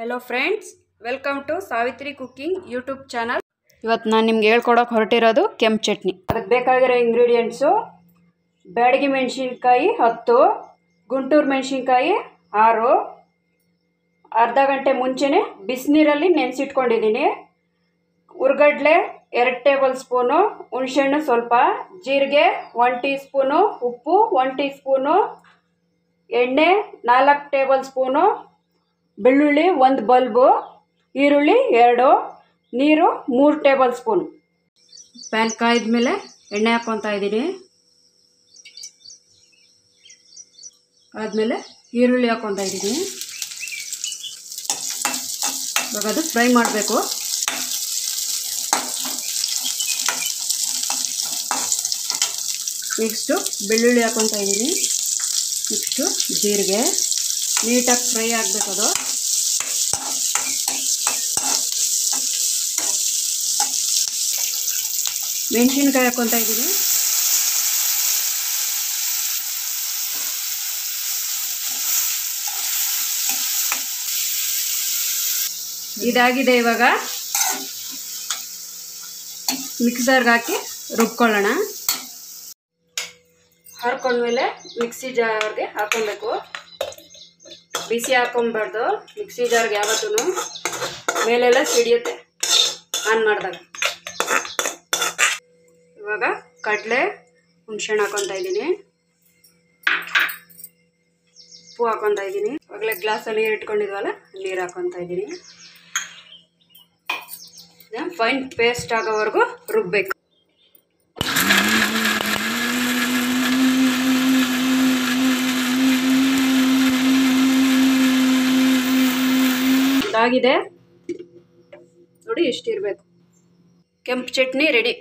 Hello friends welcome to Savitri cooking YouTube channel. ಇವತ್ತು ನಾನು ನಿಮಗೆ ಹೇಳ್ಕೊಡೋಕೆ ಹೊರಟಿರೋದು ಕೆಂಪು ಚಟ್ನಿ। ಅದಕ್ಕೆ ಬೇಕಾಗಿರೋ ಇಂಗ್ರೀಡಿಯೆಂಟ್ಸ್ ಬ್ಯಾಡಗಿ ಮೆಣಸಿನಕಾಯಿ 10, ಗುಂಟೂರು ಮೆಣಸಿನಕಾಯಿ 6, ಅರ್ಧ ಗಂಟೆ ಮುಂಚೆನೇ ಬಿಸಿನೀರಲ್ಲಿ ನೆನೆಸಿಟ್ಕೊಂಡಿದ್ದೀನಿ। ಉರ್ಗಡ್ಲೆ 2 ಟೇಬಲ್ ಸ್ಪೂನ್, ಹುಣಸೆಹಣ್ಣು ಸ್ವಲ್ಪ, ಜೀರಿಗೆ 1 ಟೀ ಸ್ಪೂನ್, ಉಪ್ಪು 1 ಟೀ ಸ್ಪೂನ್, ಎಣ್ಣೆ 4 ಟೇಬಲ್ ಸ್ಪೂನ್, ಬೆಳ್ಳುಳ್ಳಿ 1 ಬಲ್ಬು, ಈರುಳ್ಳಿ 2, ನೀರು 3 ಟೇಬಲ್ ಸ್ಪೂನ್। ಪ್ಯಾನ್ ಕಾಯ್ದ ಮೇಲೆ ಎಣ್ಣೆ ಹಾಕ್ಕೊತಾ ಇದ್ದೀನಿ। ಆದಮೇಲೆ ಈರುಳ್ಳಿ ಹಾಕ್ಕೊತಾ ಇದ್ದೀನಿ। ಇವಾಗ ಅದು ಫ್ರೈ ಮಾಡಬೇಕು। ನೆಕ್ಸ್ಟು ಬೆಳ್ಳುಳ್ಳಿ ಹಾಕ್ಕೊತಾ ಇದ್ದೀನಿ। ನೆಕ್ಸ್ಟು ಜೀರಿಗೆ ನೀಟಾಗಿ ಫ್ರೈ ಆಗಬೇಕು ಅದು। ಮೆಣಸಿನಕಾಯಿ ಹಾಕ್ಕೊತಾ ಇದ್ದೀನಿ। ಇದಾಗಿದೆ, ಇವಾಗ ಮಿಕ್ಸರ್ಗೆ ಹಾಕಿ ರುಬ್ಕೊಳ್ಳೋಣ। ಹರ್ಕೊಂಡ್ಮೇಲೆ ಮಿಕ್ಸಿ ಜಾರ್ಗೆ ಹಾಕ್ಕೊಬೇಕು। ಬಿಸಿ ಹಾಕ್ಕೊಬಾರ್ದು ಮಿಕ್ಸಿ ಜಾರ್ಗೆ, ಯಾವತ್ತೂ ಮೇಲೆಲ್ಲ ಸಿಡಿಯುತ್ತೆ ಆನ್ ಮಾಡಿದಾಗ। ಇವಾಗ ಕಡಲೆ ಹುಣಸೆಹಣ್ಣು ಹಾಕ್ಕೊತಾ ಇದ್ದೀನಿ, ಉಪ್ಪು ಹಾಕ್ಕೊತಾ ಇದ್ದೀನಿ। ಇವಾಗಲೇ ಗ್ಲಾಸಲ್ಲಿ ನೀರು ಇಟ್ಕೊಂಡಿದ್ವಲ್ಲ, ನೀರು ಹಾಕ್ಕೊತಾ ಇದ್ದೀನಿ। ಫೈನ್ ಪೇಸ್ಟ್ ಆಗೋವರೆಗೂ ರುಬ್ಬೇಕು। ಇದಾಗಿದೆ ನೋಡಿ, ಇಷ್ಟಿರಬೇಕು। ಕೆಂಪು ಚಟ್ನಿ ರೆಡಿ।